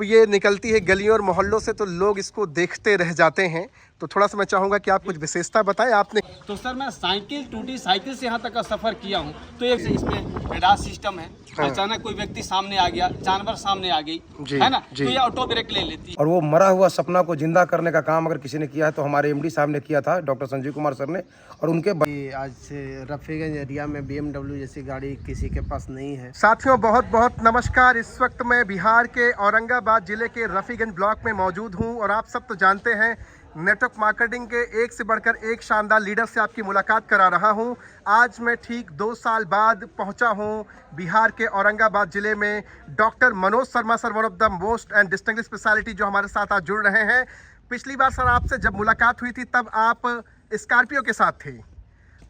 ये निकलती है गलियों और मोहल्लों से तो लोग इसको देखते रह जाते हैं। तो थोड़ा सा मैं चाहूँगा कि आप कुछ विशेषता बताएं आपने। तो सर मैं साइकिल टूटी साइकिल से यहाँ तक का सफ़र किया हूँ। तो एक इसमें एडास सिस्टम है। हाँ। अचानक कोई व्यक्ति सामने आ गया, जानवर सामने आ गई, जी, है ना, जी। तो ये ऑटो ब्रेक ले लेती है। और वो मरा हुआ सपना को जिंदा करने का काम अगर किसी ने किया है तो हमारे एमडी साहब ने किया था, डॉक्टर संजीव कुमार सर ने। और उनके आज से रफीगंज एरिया में BMW जैसी गाड़ी किसी के पास नहीं है। साथियों बहुत बहुत नमस्कार। इस वक्त मैं बिहार के औरंगाबाद जिले के रफीगंज ब्लॉक में मौजूद हूं और आप सब तो जानते हैं नेटवर्क मार्केटिंग के एक से बढ़कर एक शानदार लीडर से आपकी मुलाकात करा रहा हूं। आज मैं ठीक 2 साल बाद पहुंचा हूं बिहार के औरंगाबाद जिले में। Doctor Manoj Sharma sir, one of the most and distinguished speciality, जो हमारे साथ आज जुड़ रहे हैं। पिछली बार सर आपसे जब मुलाकात हुई थी तब आप स्कॉर्पियो के साथ थे।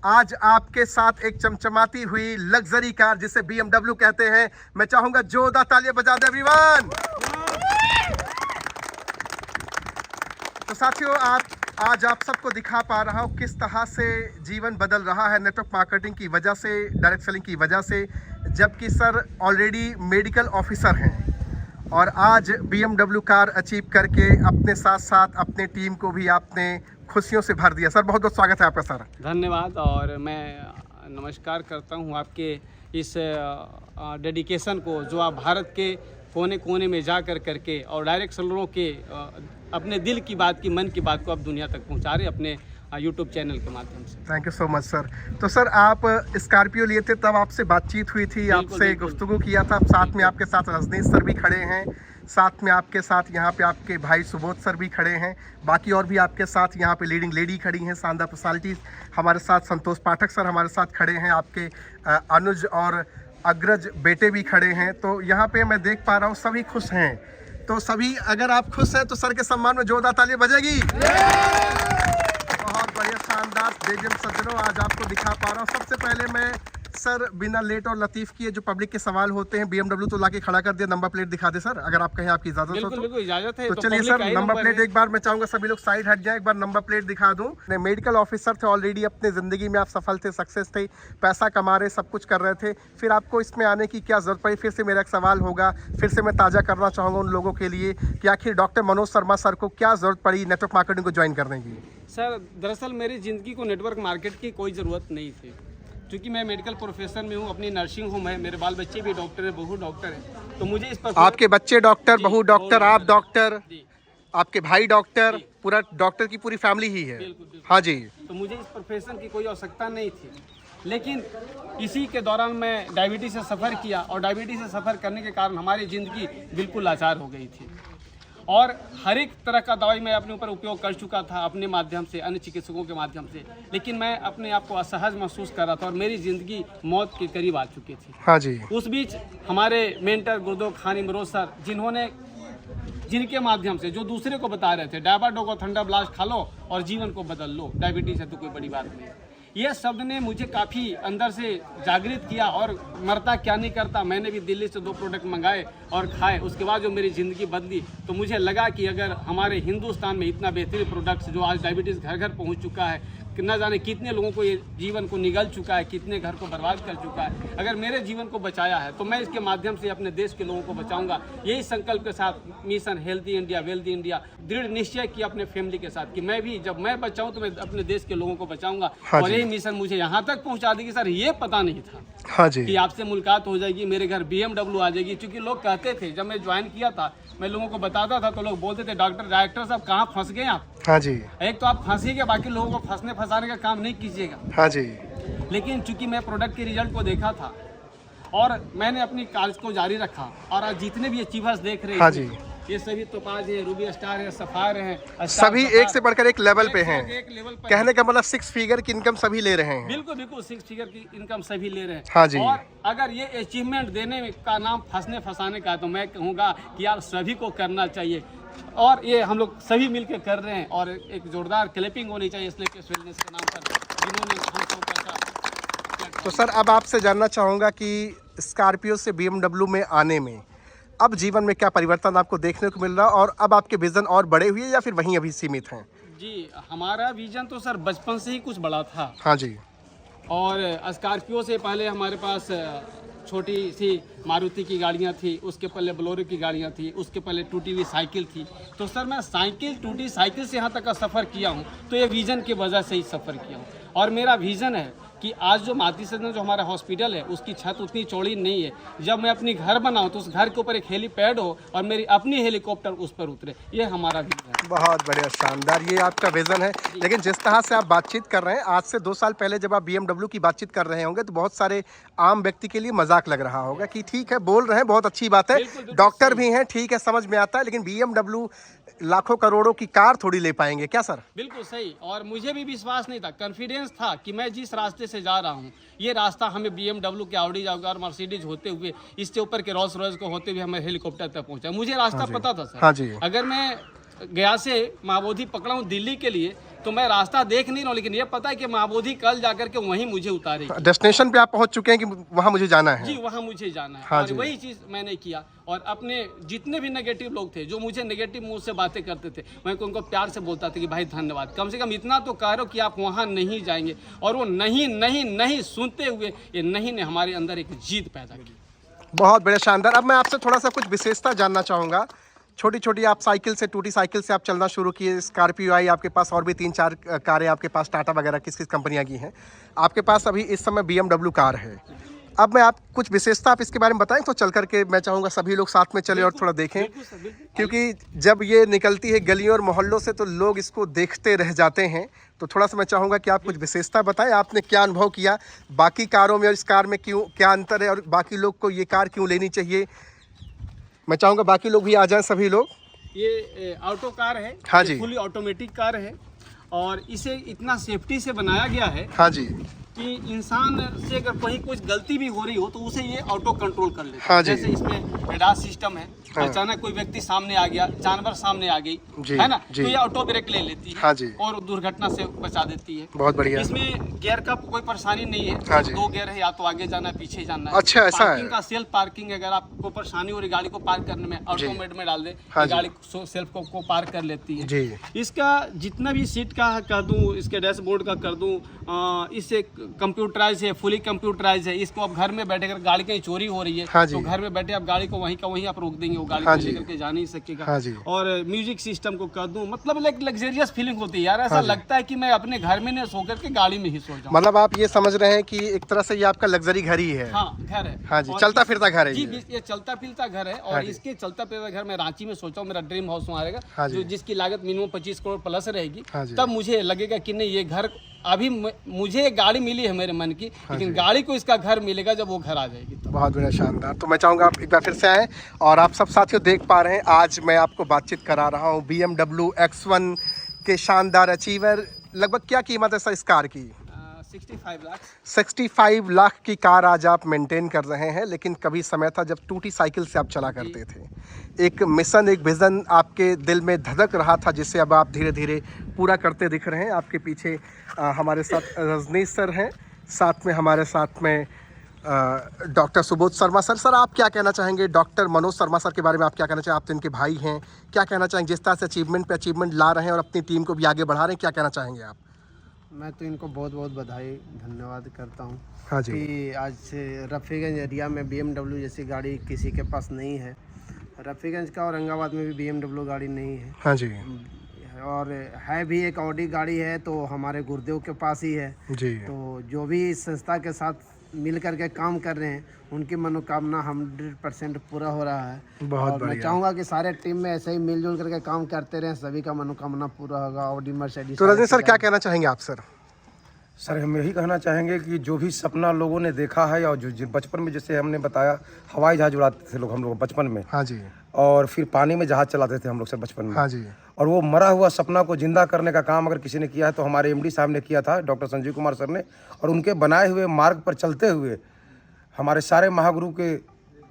आज आपके साथ एक चमचमाती हुई लग्जरी कार जिसे BMW कहते हैं। मैं चाहूंगा जोरदार तालियां बजा दे एवरीवन। तो साथियों आज आप सबको दिखा पा रहा हूँ किस तरह से जीवन बदल रहा है नेटवर्क मार्केटिंग की वजह से, डायरेक्ट सेलिंग की वजह से। जबकि सर ऑलरेडी मेडिकल ऑफिसर हैं और आज BMW कार अचीव करके अपने साथ साथ अपने टीम को भी आपने खुशियों से भर दिया। सर बहुत बहुत स्वागत है आपका सर। धन्यवाद। और मैं नमस्कार करता हूँ आपके इस डेडिकेशन को, जो आप भारत के कोने कोने में जा करके और डायरेक्ट सेलरों के अपने दिल की बात की, मन की बात को आप दुनिया तक पहुँचा रहे अपने यूट्यूब चैनल के माध्यम से। Thank you so much sir. तो सर आप स्कॉर्पियो लिए थे तब आपसे बातचीत हुई थी, आपसे गुफ्तगू किया था। साथ में आपके साथ रजनीश सर भी खड़े हैं, साथ में आपके साथ यहाँ पे आपके भाई सुबोध सर भी खड़े हैं, बाकी और भी आपके साथ यहाँ पे लीडिंग लेडी खड़ी हैं, शानदार पर्सनालिटीज हमारे साथ। संतोष पाठक सर हमारे साथ खड़े हैं, आपके अनुज और अग्रज बेटे भी खड़े हैं। तो यहाँ पे मैं देख पा रहा हूँ सभी खुश हैं। तो सभी अगर आप खुश हैं तो सर के सम्मान में जोरदार तालियां बजेगी। बहुत बढ़िया, शानदार बेजम सज्जनों, आज आपको दिखा पा रहा हूँ। सबसे पहले मैं सर बिना लेट और लतीफ़ किए जो पब्लिक के सवाल होते हैं, BMW तो लाके खड़ा कर दिया, नंबर प्लेट दिखा दे सर अगर आप कहें, आपकी इजाजत हो तो। बिल्कुल इजाजत है। तो चलिए सर नंबर प्लेट एक बार मैं चाहूंगा सभी लोग साइड हट जाएं, एक बार नंबर प्लेट दिखा दूं। मेडिकल ऑफिसर थे ऑलरेडी, अपने ज़िंदगी में आप सफल थे, सक्सेस थे, पैसा कमा रहे, सब कुछ कर रहे थे। फिर आपको इसमें आने की क्या ज़रूरत पड़ी? फिर से मेरा एक सवाल होगा, फिर से मैं ताज़ा करना चाहूँगा उन लोगों के लिए कि आखिर डॉक्टर मनोज शर्मा सर को क्या ज़रूरत पड़ी नेटवर्क मार्केटिंग को ज्वाइन करने की? सर दरअसल मेरी ज़िंदगी को नेटवर्क मार्केट की कोई ज़रूरत नहीं थी, क्योंकि मैं मेडिकल प्रोफेशन में हूँ, अपनी नर्सिंग होम है, मेरे बाल बच्चे भी डॉक्टर है, बहू डॉक्टर है। तो मुझे इस पर आपके बच्चे डॉक्टर, बहू डॉक्टर, आप डॉक्टर, आपके भाई डॉक्टर, पूरा डॉक्टर की पूरी फैमिली ही है। बिल्कुल। हाँ जी। तो मुझे इस प्रोफेशन की कोई आवश्यकता नहीं थी, लेकिन इसी के दौरान मैं डायबिटीज़ से सफ़र किया और डायबिटीज़ से सफ़र करने के कारण हमारी ज़िंदगी बिल्कुल लाचार हो गई थी। और हर एक तरह का दवाई मैं अपने ऊपर उपयोग कर चुका था, अपने माध्यम से, अन्य चिकित्सकों के माध्यम से, लेकिन मैं अपने आप को असहज महसूस कर रहा था और मेरी ज़िंदगी मौत के करीब आ चुकी थी। हाँ जी। उस बीच हमारे मेंटर गुरुदेव खान इमरोज सर, जिनके माध्यम से, जो दूसरे को बता रहे थे डायबाडोगो ठंडा ब्लास्ट खा लो और जीवन को बदल लो, डायबिटीज़ है तो कोई बड़ी बात नहीं, ये शब्द ने मुझे काफ़ी अंदर से जागृत किया। और मरता क्या नहीं करता, मैंने भी दिल्ली से 2 प्रोडक्ट मंगाए और खाए। उसके बाद जो मेरी ज़िंदगी बदली, तो मुझे लगा कि अगर हमारे हिंदुस्तान में इतना बेहतरीन प्रोडक्ट्स, जो आज डायबिटीज़ घर घर पहुंच चुका है, कि न जाने कितने लोगों को ये जीवन को निगल चुका है, कितने घर को बर्बाद कर चुका है, अगर मेरे जीवन को बचाया है तो मैं इसके माध्यम से अपने देश के लोगों को बचाऊंगा। यही संकल्प के साथ mission healthy India wealthy India दृढ़ निश्चय किया अपने फैमिली के साथ कि मैं भी, जब मैं बचाऊं तो मैं अपने देश के लोगों को बचाऊंगा। हाँ और यही मिशन मुझे यहाँ तक पहुँचा देगी। सर ये पता नहीं था हाँ जी कि आपसे मुलाकात हो जाएगी, मेरे घर BMW आ जाएगी। क्योंकि लोग कहते थे, जब मैं ज्वाइन किया था, मैं लोगों को बताता था तो लोग बोलते थे डायरेक्टर साहब कहाँ फंस गए आप। हाँ जी। एक तो आप फंसी के, बाकी लोगों को फंसने फंसाने का काम नहीं कीजिएगा। हाँ जी। लेकिन चूंकि मैं प्रोडक्ट के रिजल्ट को देखा था और मैंने अपनी कार्य को जारी रखा, और आज जितने भी अचीवर्स देख रहे हैं, हाँ जी, ये सभी तोपाज है, रूबी स्टार है, सफायर है, सभी एक से बढ़कर एक लेवल पे हैं। एक लेवल पर कहने का मतलब 6 फिगर की इनकम सभी ले रहे हैं। बिल्कुल 6 फिगर की इनकम सभी ले रहे हैं। हाँ जी। और अगर ये अचीवमेंट देने का नाम फंसने फंसाने का है, तो मैं कहूँगा कि यार सभी को करना चाहिए, और ये हम लोग सभी मिलकर कर रहे हैं। और एक जोरदार क्लैपिंग होनी चाहिए इसलिए वेलनेस के नाम पर, जिन्होंने हमको पैसा। तो सर अब आपसे जानना चाहूँगा कि स्कॉर्पियो से BMW में आने में अब जीवन में क्या परिवर्तन आपको देखने को मिल रहा, और अब आपके विजन और बड़े हुए या फिर वहीं अभी सीमित हैं? जी, हमारा विजन तो सर बचपन से ही कुछ बड़ा था। हाँ जी। और स्कॉर्पियो से पहले हमारे पास छोटी सी मारुति की गाड़ियाँ थी, उसके पहले बोलेरो की गाड़ियाँ थी, उसके पहले टूटी हुई साइकिल थी। तो सर मैं टूटी साइकिल से यहाँ तक का सफ़र किया हूँ, तो ये विज़न की वजह से ही सफ़र किया हूँ। और मेरा विज़न है कि आज जो माती सदन जो हमारा हॉस्पिटल है उसकी छत उतनी चौड़ी नहीं है। जब मैं अपनी घर बनाऊं तो उस घर के ऊपर एक हेलीपैड हो और मेरी अपनी हेलीकॉप्टर उस पर उतरे, ये हमारा विजन है। बहुत बढ़िया, शानदार, ये आपका विजन है। लेकिन जिस तरह से आप बातचीत कर रहे हैं, आज से 2 साल पहले जब आप BMW की बातचीत कर रहे होंगे तो बहुत सारे आम व्यक्ति के लिए मजाक लग रहा होगा कि ठीक है बोल रहे हैं, बहुत अच्छी बात है, डॉक्टर भी हैं, ठीक है समझ में आता है, लेकिन BMW लाखों करोड़ों की कार थोड़ी ले पाएंगे क्या सर? बिल्कुल सही। और मुझे भी विश्वास नहीं था, कॉन्फिडेंस था कि मैं जिस रास्ते से जा रहा हूँ ये रास्ता हमें BMW के ऑडी जागुआर मर्सिडीज होते हुए, इससे ऊपर के रोल्स रॉयस को होते हुए हमें हेलीकॉप्टर तक पहुँचा। मुझे रास्ता पता था सर। हाँ जी। अगर मैं गया से महाबोधि पकड़ा हूँ दिल्ली के लिए तो मैं रास्ता देख नहीं रहा हूँ, लेकिन ये पता है कि महाबोधि कल जाकर के वहीं मुझे उतारेगी। डेस्टिनेशन पे आप पहुंच चुके हैं कि वहां मुझे जाना है? जी, वहाँ मुझे जाना है। हाँ और जी। वही चीज़ मैंने किया। और अपने जितने भी नेगेटिव लोग थे जो मुझे नेगेटिव मुंह से बातें करते थे, मैं उनको प्यार से बोलता था कि भाई धन्यवाद, कम से कम इतना तो करो कि आप वहाँ नहीं जाएंगे। और वो नहीं नहीं नहीं सुनते हुए ये नहीं ने हमारे अंदर एक जीत पैदा की। बहुत बढ़िया, शानदार। अब मैं आपसे थोड़ा सा कुछ विशेषता जानना चाहूँगा। छोटी छोटी आप साइकिल से, टूटी साइकिल से आप चलना शुरू किए, स्कॉर्पियो आई आपके पास, और भी 3-4 कारें आपके पास, टाटा वगैरह किस किस कंपनियां की हैं आपके पास, अभी इस समय BMW कार है। अब मैं आप कुछ विशेषता आप इसके बारे में बताएं तो चल करके मैं चाहूँगा सभी लोग साथ में चले और थोड़ा देखें, क्योंकि जब ये निकलती है गलियों और मोहल्लों से तो लोग इसको देखते रह जाते हैं। तो थोड़ा सा मैं चाहूँगा कि आप कुछ विशेषता बताएं, आपने क्या अनुभव किया बाकी कारों में और इस कार में, क्यों क्या अंतर है और बाकी लोग को ये कार क्यों लेनी चाहिए। मैं चाहूँगा बाकी लोग भी आ जाएं, सभी लोग। ये ऑटो कार है। हाँ जी। फुली ऑटोमेटिक कार है और इसे इतना सेफ्टी से बनाया गया है हाँ जी। कि इंसान से अगर कहीं कुछ गलती भी हो रही हो तो उसे ये ऑटो कंट्रोल कर लेता है। हाँ जी। जैसे इसमें एडास सिस्टम है, हाँ। अचानक कोई व्यक्ति सामने आ गया, जानवर सामने आ गई, जी, है ना, जी। तो ये ऑटो ब्रेक ले लेती है। हाँ जी। और दुर्घटना से बचा देती है। बहुत बढ़िया। इसमें गियर का कोई परेशानी नहीं है। हाँ जी। 2 गियर है, या तो आगे जाना है पीछे जाना है। अच्छा, ऐसा है। पार्किंग का सेल्फ पार्किंग, अगर आपको परेशानी हो रही गाड़ी को पार्क करने में, ऑटोमेट में डाल दे, हाँ ये जी। गाड़ी सेल्फ को पार्क कर लेती है जी। इसका जितना भी सीट का कर दूं, इसके डैशबोर्ड का कर दूं, इससे कंप्यूटराइज है, फुली कंप्यूटराइज है। इसको आप घर में बैठे, अगर गाड़ी कहीं चोरी हो रही है हाँ जी। तो घर में बैठे आप गाड़ी को वहीं का वहीं आप रोक देंगे, वो गाड़ी हाँ को जी। लेकर के जा नहीं सकेगा। हाँ जी। और म्यूजिक सिस्टम को कर दूं, मतलब एक लग्जरियस फीलिंग होती है यार, ऐसा लगता है कि मैं अपने घर में नहीं सो करके गाड़ी में ही सो जाऊं। मतलब आप ये समझ रहे हैं कि एक तरह से ये आपका लग्जरी घर ही है? हाँ, घर है। हाँ जी, और चलता फिरता घर है जी, ये। ये चलता फिरता घर है। हाँ और जी। इसके चलता फिरता घर मैं रांची में सोचा हूँ, मेरा ड्रीम हाउस वहाँ रहेगा, हाँ जी। जो जिसकी लागत मिनिमम 25 करोड़ प्लस रहेगी। हाँ जी। तब मुझे लगेगा कि नहीं, ये घर अभी मुझे एक गाड़ी मिली है मेरे मन की, लेकिन गाड़ी को इसका घर मिलेगा जब वो घर आ जाएगी तब। बहुत बढ़िया, शानदार। तो मैं चाहूँगा आप एक बार फिर से आएँ। और आप सब साथियों देख पा रहे हैं, आज मैं आपको बातचीत करा रहा हूँ BMW X1 के शानदार अचीवर। लगभग क्या कीमत है सर इस कार की? 65 लाख। 65 लाख की कार आज आप मेंटेन कर रहे हैं, लेकिन कभी समय था जब टूटी साइकिल से आप चला करते थे। एक मिशन, एक विज़न आपके दिल में धधक रहा था, जिसे अब आप धीरे धीरे पूरा करते दिख रहे हैं। आपके पीछे हमारे साथ रजनीश सर हैं, साथ में हमारे साथ में doctor Subodh Sharma sir. Sir आप क्या कहना चाहेंगे डॉक्टर मनोज शर्मा सर के बारे में? आप क्या कहना चाहेंगे? आप तो इनके भाई हैं, क्या कहना चाहेंगे जिस तरह से अचीवमेंट पे अचीवमेंट ला रहे हैं और अपनी टीम को भी आगे बढ़ा रहे हैं, क्या कहना चाहेंगे आप? मैं तो इनको बहुत बहुत बधाई धन्यवाद करता हूँ। हाँ जी। कि आज से रफ़ीगंज एरिया में BMW जैसी गाड़ी किसी के पास नहीं है। रफ़ीगंज का औरंगाबाद में भी BMW गाड़ी नहीं है। हाँ जी। और है भी एक ऑडी गाड़ी है तो हमारे गुरुदेव के पास ही है। जी। तो जो भी इस संस्था के साथ मिल करके काम कर रहे हैं, उनकी मनोकामना 100% पूरा हो रहा है। बहुत और मैं बढ़िया। चाहूँगा कि सारे टीम में ऐसे ही मिलजुल करके काम करते रहें, सभी का मनोकामना पूरा होगा। Audi Mercedes. तो रजनी सर क्या कहना चाहेंगे आप सर? सर हम यही कहना चाहेंगे कि जो भी सपना लोगों ने देखा है, और जो बचपन में जैसे हमने बताया, हवाई जहाज उड़ाते थे लोग हम लोग बचपन में, हाँ जी। और फिर पानी में जहाज चलाते थे हम लोग सर बचपन में। हाँ जी। और वो मरा हुआ सपना को जिंदा करने का काम अगर किसी ने किया है तो हमारे MD साहब ने किया था, डॉक्टर संजीव कुमार सर ने। और उनके बनाए हुए मार्ग पर चलते हुए, हमारे सारे महागुरु के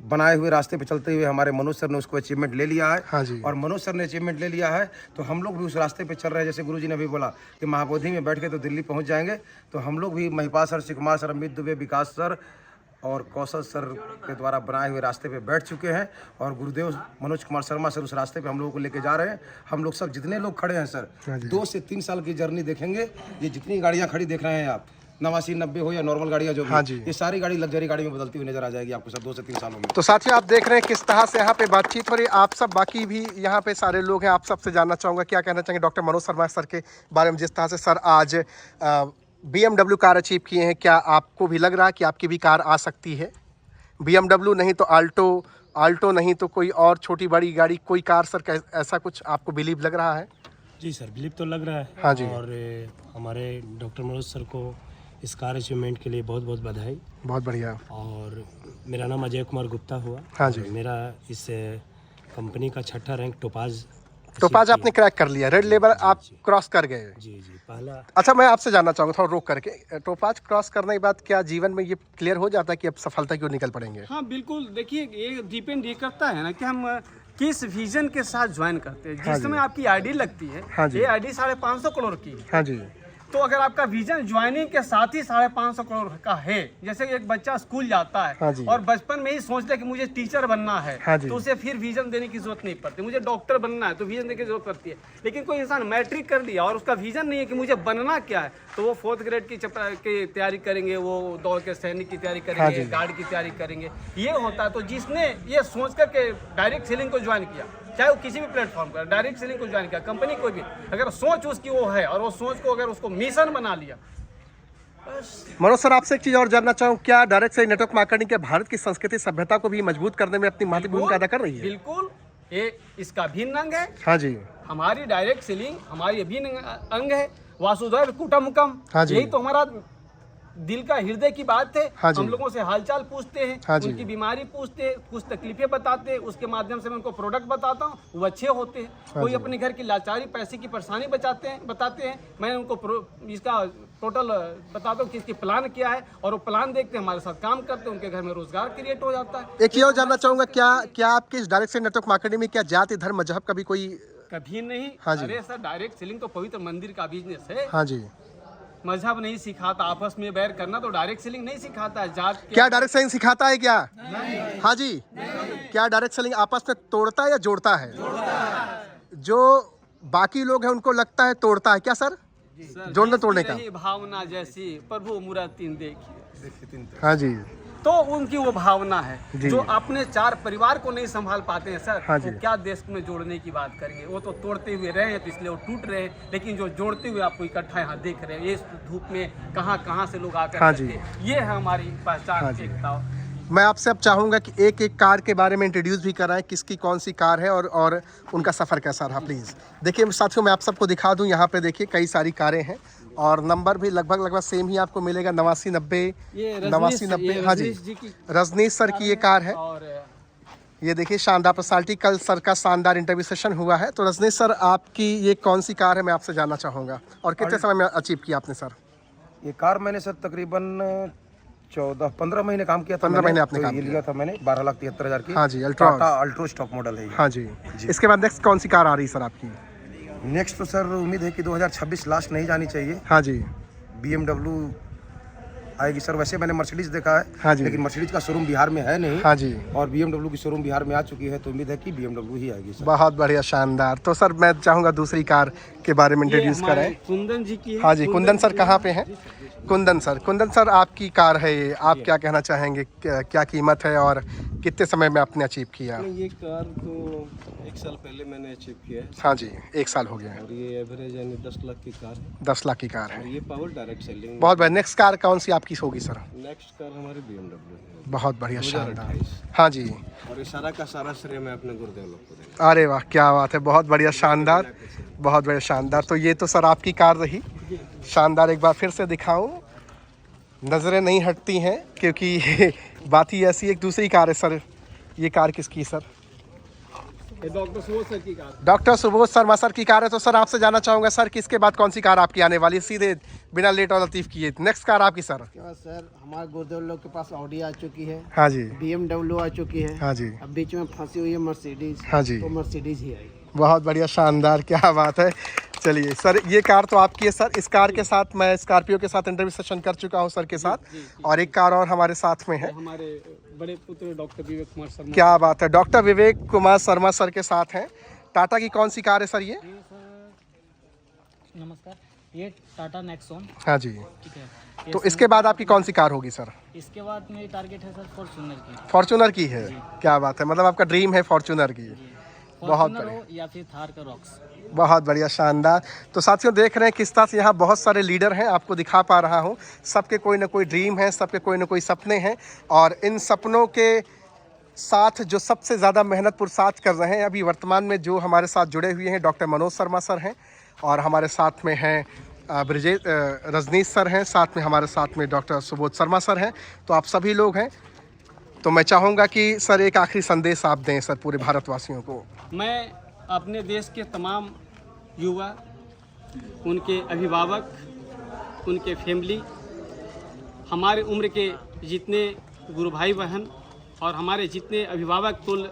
बनाए हुए रास्ते पे चलते हुए हमारे मनोज सर ने उसको अचीवमेंट ले लिया है। हाँ जी। और मनोज सर ने अचीवमेंट ले लिया है तो हम लोग भी उस रास्ते पे चल रहे हैं। जैसे गुरुजी ने भी बोला कि महाबोधि में बैठ के तो दिल्ली पहुंच जाएंगे, तो हम लोग भी महिपाल सर, शिव कुमार सर, अमित दुबे, विकास सर और कौशल सर के द्वारा बनाए हुए रास्ते पे बैठ चुके हैं। और गुरुदेव मनोज कुमार शर्मा सर उस रास्ते पे हम लोगों को लेके जा रहे हैं। हम लोग सब जितने लोग खड़े हैं सर, 2 से 3 साल की जर्नी देखेंगे। ये जितनी गाड़ियाँ खड़ी देख रहे हैं आप, 89 90 हो या नॉर्मल गाड़ियाँ जो भी, हाँ जी। ये सारी गाड़ी लग्जरी गाड़ी में बदलती हुई नजर आ जाएगी आपको सर 2 से 3 सालों में। तो साथियों आप देख रहे हैं किस तरह से यहाँ पे बातचीत हो रही है। आप सब बाकी भी यहाँ पे सारे लोग हैं, आप सबसे जानना चाहूँगा क्या कहना चाहेंगे डॉक्टर मनोज शर्मा सर के बारे में। जिस तरह से सर आज BMW कार अचीव किए हैं, क्या आपको भी लग रहा है कि आपकी भी कार आ सकती है? BMW नहीं तो आल्टो नहीं तो कोई और छोटी बड़ी गाड़ी, कोई कार सर, ऐसा कुछ आपको बिलीव लग रहा है? जी सर, बिलीव तो लग रहा है। हाँ जी। और हमारे डॉक्टर मनोज सर को इस कार अचीवमेंट के लिए बहुत बहुत बधाई। बहुत बढ़िया। और मेरा नाम अजय कुमार गुप्ता हुआ। हाँ जी। मेरा इस कंपनी का 6ठा रैंक टोपाज आपने क्रैक कर लिया, रेड लेवल आप क्रॉस कर गए। जी जी, पहला। अच्छा, मैं आपसे जानना चाहूँगा थोड़ा रोक करके, टोपाज क्रॉस करने के बाद क्या जीवन में ये क्लियर हो जाता है कि अब सफलता की ओर निकल पड़ेंगे? हाँ बिल्कुल, देखिए ये डिपेंड ये करता है ना कि हम किस विजन के साथ ज्वाइन करते हैं। हाँ जिस जी। समय आपकी आईडी लगती है, हाँ जी। ये आईडी 550 करोड़ की है। हाँ जी। तो अगर आपका विजन ज्वाइनिंग के साथ ही 550 करोड़ का है, जैसे एक बच्चा स्कूल जाता है हाँ जी। और बचपन में ही सोचता है कि मुझे टीचर बनना है, हाँ जी। तो उसे फिर विजन देने की जरूरत नहीं पड़ती। मुझे डॉक्टर बनना है तो विजन देने की जरूरत पड़ती है। लेकिन कोई इंसान मैट्रिक कर लिया और उसका विजन नहीं है कि मुझे बनना क्या है, तो वो 4th ग्रेड की तैयारी करेंगे, वो दौड़ के सैनिक की तैयारी हाँ करेंगे, जी। गार्ड की तैयारी करेंगे। ये होता है। तो जिसने ये सोच करके डायरेक्ट सेलिंग को ज्वाइन किया, चाहे वो किसी भी प्लेटफॉर्म पर डायरेक्ट सेलिंग को ज्वाइन किया, कंपनी कोई भी, अगर सोच उसकी वो है और वो सोच को अगर उसको मिशन बना लिया। मनोज सर, आपसे एक चीज़ और जानना चाहूँ, क्या डायरेक्ट सेलिंग नेटवर्क मार्केटिंग के भारत की संस्कृति सभ्यता को भी मजबूत करने में अपनी महत्वपूर्ण भूमिका अदा कर रही है? बिल्कुल, ये इसका भिन्न अंग है। हाँ जी। हमारी डायरेक्ट सेलिंग हमारी अभिन्न अंग है। वासुदेव कुटुंबकम, हाँ जी। यही तो हमारा दिल का हृदय की बात है। हाँ जी। हम लोगों से हालचाल पूछते हैं, हाँ जी। उनकी बीमारी पूछते हैं, कुछ तकलीफें बताते हैं, उसके माध्यम से मैं उनको प्रोडक्ट बताता हूँ, वो अच्छे होते हैं। कोई अपने घर की लाचारी, पैसे की परेशानी बताते हैं, मैं उनको इसका टोटल बताता हूँ कि इसकी प्लान क्या है, और वो प्लान देखते हैं, हमारे साथ काम करते हैं, उनके घर में रोजगार क्रिएट हो जाता है। एक ये और जानना चाहूँगा, क्या आपके इस डायरेक्ट सेलिंग नेटवर्क मार्केटिंग में क्या जाति धर्म मजहब का भी कोई? कभी नहीं। हाँ जी। अरे सर, डायरेक्ट सेलिंग तो पवित्र मंदिर का बिजनेस है। हाँ जी। मजहब नहीं सिखाता, आपस में बैर करना तो डायरेक्ट सेलिंग नहीं सिखाता है। जात क्या डायरेक्ट सेलिंग सिखाता है क्या? नहीं। हाँ जी। नहीं। क्या डायरेक्ट सेलिंग आपस में तोड़ता है या जोड़ता है? जो बाकी लोग हैं उनको लगता है तोड़ता है, क्या सर? जोड़ने तोड़ने का भावना जैसी प्रभु मूर्ति देखिए। हाँ जी। तो उनकी वो भावना है जी। जो अपने 4 परिवार को नहीं संभाल पाते हैं सर। हाँ जी। तो क्या देश में जोड़ने की बात करेंगे? वो तो तोड़ते हुए रहे हैं तो इसलिए वो टूट रहे हैं, लेकिन जो जोड़ते हुए आपको इकट्ठा यहाँ देख रहे हैं, ये धूप में कहाँ से लोग आकर हाँ जी। ये है हमारी पहचान। हाँ जी। एकता। मैं आपसे अब चाहूँगा कि एक एक कार के बारे में इंट्रोड्यूस भी कराएं, किसकी कौन सी कार है और उनका सफ़र कैसा रहा, प्लीज़। देखिए साथियों, मैं आप सबको दिखा दूं, यहाँ पे देखिए कई सारी कारें हैं और नंबर भी लगभग सेम ही आपको मिलेगा, 89 90 89 90। हाँ जी, रजनीश सर की ये कार है। और ये देखिए शानदार पर्सनालिटी, कल सर का शानदार इंटरव्यू सेशन हुआ है। तो रजनीश सर, आपकी ये कौन सी कार है, मैं आपसे जानना चाहूँगा, और कितने समय में अचीव किया आपने सर? ये कार मैंने सर तकरीबन 14-15 महीने काम किया था। 15 महीने आपने तो काम ये किया। लिया था मैंने 12,73,000 की। हाँ जी, अल्ट्रा अल्ट्रो स्टॉक मॉडल है ये। हाँ जी। इसके बाद नेक्स्ट कौन सी कार आ रही है सर आपकी? नेक्स्ट तो सर उम्मीद है कि 2026 लास्ट नहीं जानी चाहिए। हाँ जी। BMW आएगी सर। वैसे मैंने मर्सिडीज देखा है, हाँ जी। लेकिन मर्सिडीज का शोरूम बिहार में है नहीं। हाँ जी। और BMW की शोरूम बिहार में आ चुकी है, तो उम्मीद है कि BMW ही आएगी सर। बहुत बढ़िया, शानदार। तो सर मैं चाहूँगा दूसरी कार के बारे में इंट्रोड्यूस कराएं। कुंदन जी की है। हाँ जी, कुंदन सर कहाँ पे हैं? कुंदन सर आपकी कार है ये, आप क्या कहना चाहेंगे, क्या कीमत है और कितने समय में आपने अचीव किया? ये कार तो 1 साल पहले मैंने अचीव किया है। हाँ जी, 1 साल हो गया है। और ये एवरेज यानी 10 लाख की कार है। 10 लाख की कार और है। ये पावर डायरेक्ट सेलिंग। बहुत बढ़िया। नेक्स्ट कार कौन सी आपकी होगी सर? नेक्स्ट कार हमारी BMW है। बहुत बढ़िया, शानदार। 2028। हाँ जी। और ये सारा का सारा श्रेय मैं अपने गुरुदेव लोग को देंगे। अरे वाह, क्या बात है, बहुत बढ़िया, शानदार, बहुत बढ़िया, शानदार। तो ये तो सर आपकी कार रही, शानदार। एक बार फिर से दिखाऊं, नज़रें नहीं हटती हैं क्योंकि बात ही ऐसी। एक दूसरी कार है सर, ये कार किसकी सर? डॉक्टर सुबोध सर की car. Doctor Subodh Sharma sir की कार है। तो सर आपसे जानना चाहूँगा सर, किसके बाद कौन सी कार आपकी आने वाली है? सीधे बिना लेट और लतीफ़ किए नेक्स्ट कार आपकी सर? उसके बाद सर हमारे गुरुदेव लोग के पास ऑडी आ चुकी है। हाँ जी। BMW आ चुकी है। हाँ जी। अब बीच में फंसी हुई है मर्सिडीज। हाँ जी। तो मर्सिडीज ही आएगी। बहुत बढ़िया, शानदार, क्या बात है। चलिए सर, ये कार तो आपकी है सर। इस कार के साथ मैं स्कॉर्पियो के साथ इंटरव्यू सेशन कर चुका हूँ सर के साथ, और एक कार और हमारे साथ में है। हमारे बड़े पुत्र डॉक्टर विवेक कुमार शर्मा। क्या बात है, डॉक्टर विवेक कुमार शर्मा सर के साथ हैं। टाटा की कौन सी कार है सर ये? नमस्कार, ये टाटा नेक्सॉन। हाँ जी। ठीक है। तो इसके बाद आपकी कौन सी कार होगी सर? इसके बाद मेरी टारगेट है सर फॉर्च्यूनर की। फॉर्च्यूनर की है? क्या बात है, मतलब आपका ड्रीम है फॉर्च्यूनर की। बहुत फॉर्च्यूनर बढ़िया, हो या फिर थार का रॉक्स। बहुत बढ़िया, शानदार। तो साथियों देख रहे हैं किस तरह से यहाँ बहुत सारे लीडर हैं, आपको दिखा पा रहा हूँ। सबके कोई ना कोई ड्रीम है, सबके कोई ना कोई सपने हैं, और इन सपनों के साथ जो सबसे ज़्यादा मेहनत पुरुषार्थ कर रहे हैं अभी वर्तमान में जो हमारे साथ जुड़े हुए हैं, डॉक्टर मनोज शर्मा सर हैं, और हमारे साथ में हैं ब्रिजेश रजनीश सर हैं, साथ में हमारे साथ में डॉक्टर सुबोध शर्मा सर हैं। तो आप सभी लोग हैं। तो मैं चाहूँगा कि सर एक आखिरी संदेश आप दें सर पूरे भारतवासियों को। मैं अपने देश के तमाम युवा, उनके अभिभावक, उनके फैमिली, हमारे उम्र के जितने गुरु भाई बहन और हमारे जितने अभिभावक तुल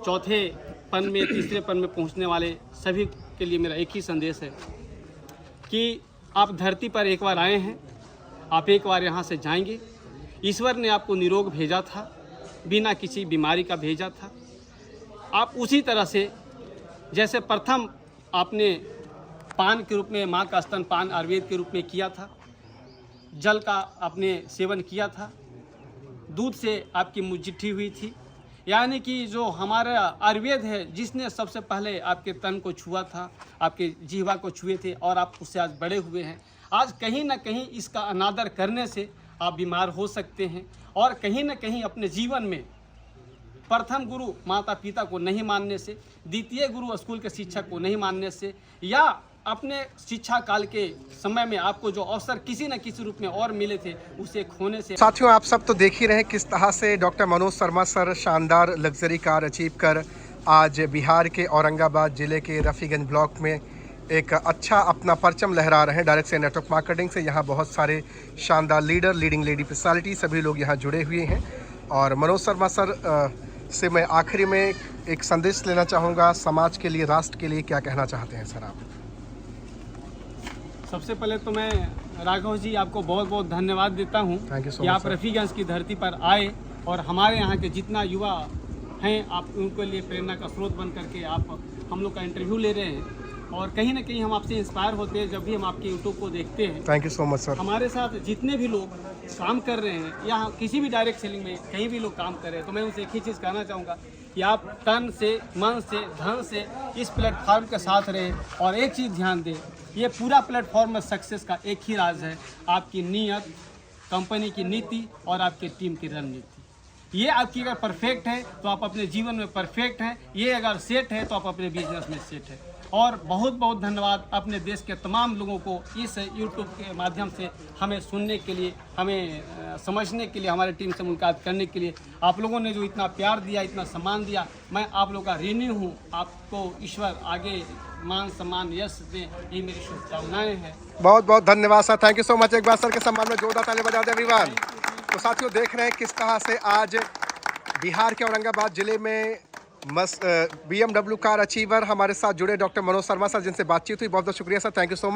चौथे पन में, तीसरे पन में पहुंचने वाले सभी के लिए मेरा एक ही संदेश है कि आप धरती पर एक बार आए हैं, आप एक बार यहाँ से जाएंगे। ईश्वर ने आपको निरोग भेजा था, बिना किसी बीमारी का भेजा था। आप उसी तरह से जैसे प्रथम आपने पान के रूप में, माँ का स्तनपान आयुर्वेद के रूप में किया था, जल का आपने सेवन किया था, दूध से आपकी मुज्जिठी हुई थी, यानी कि जो हमारा आयुर्वेद है जिसने सबसे पहले आपके तन को छुआ था, आपके जीवा को छुए थे, और आप उससे आज बड़े हुए हैं। आज कहीं ना कहीं इसका अनादर करने से आप बीमार हो सकते हैं, और कहीं ना कहीं अपने जीवन में प्रथम गुरु माता पिता को नहीं मानने से, द्वितीय गुरु स्कूल के शिक्षक को नहीं मानने से, या अपने शिक्षा काल के समय में आपको जो अवसर किसी न किसी रूप में और मिले थे उसे खोने से। साथियों आप सब तो देख ही रहे हैं किस तरह से डॉक्टर मनोज शर्मा सर शानदार लग्जरी कार अचीव कर आज बिहार के औरंगाबाद ज़िले के रफ़ीगंज ब्लॉक में एक अच्छा अपना परचम लहरा रहे हैं। डायरेक्ट से नेटवर्क मार्केटिंग से यहाँ बहुत सारे शानदार लीडर, लीडिंग लेडी पर्सनालिटी सभी लोग यहाँ जुड़े हुए हैं। और मनोज शर्मा सर से मैं आखिरी में एक संदेश लेना चाहूँगा समाज के लिए, राष्ट्र के लिए, क्या कहना चाहते हैं सर आप? सबसे पहले तो मैं राघव जी आपको बहुत बहुत धन्यवाद देता हूँ कि आप रफ़ीगंज की धरती पर आए और हमारे यहाँ के जितना युवा हैं आप उनके लिए प्रेरणा का स्रोत बन करके आप हम लोग का इंटरव्यू ले रहे हैं। और कहीं ना कहीं हम आपसे इंस्पायर होते हैं जब भी हम आपके यूट्यूब को देखते हैं। Thank you so much sir. हमारे साथ जितने भी लोग काम कर रहे हैं या किसी भी डायरेक्ट सेलिंग में कहीं भी लोग काम कर रहे हैं, तो मैं उनसे एक ही चीज़ कहना चाहूँगा कि आप तन से, मन से, धन से इस प्लेटफॉर्म के साथ रहें। और एक चीज़ ध्यान दें, ये पूरा प्लेटफॉर्म में सक्सेस का एक ही राज है, आपकी नीयत, कंपनी की नीति और आपके टीम की रणनीति। ये आपकी अगर परफेक्ट है तो आप अपने जीवन में परफेक्ट हैं, ये अगर सेट है तो आप अपने बिजनेस में सेट है। और बहुत बहुत धन्यवाद अपने देश के तमाम लोगों को इस यूट्यूब के माध्यम से हमें सुनने के लिए, हमें समझने के लिए, हमारे टीम से मुलाकात करने के लिए। आप लोगों ने जो इतना प्यार दिया, इतना सम्मान दिया, मैं आप लोगों का ऋणी हूँ। आपको ईश्वर आगे मान सम्मान यश दे, ये मेरी शुभकामनाएँ हैं। बहुत बहुत धन्यवाद sir, thank you so much. एक बार सर के सम्मान में जोरदार ताली बजा दें एवरीवन। तो साथियों देख रहे हैं किस तरह से आज बिहार के औरंगाबाद ज़िले में BMW कार अचीवर हमारे साथ जुड़े डॉक्टर मनोज शर्मा सर, जिनसे बातचीत हुई। बहुत बहुत शुक्रिया sir, thank you so much.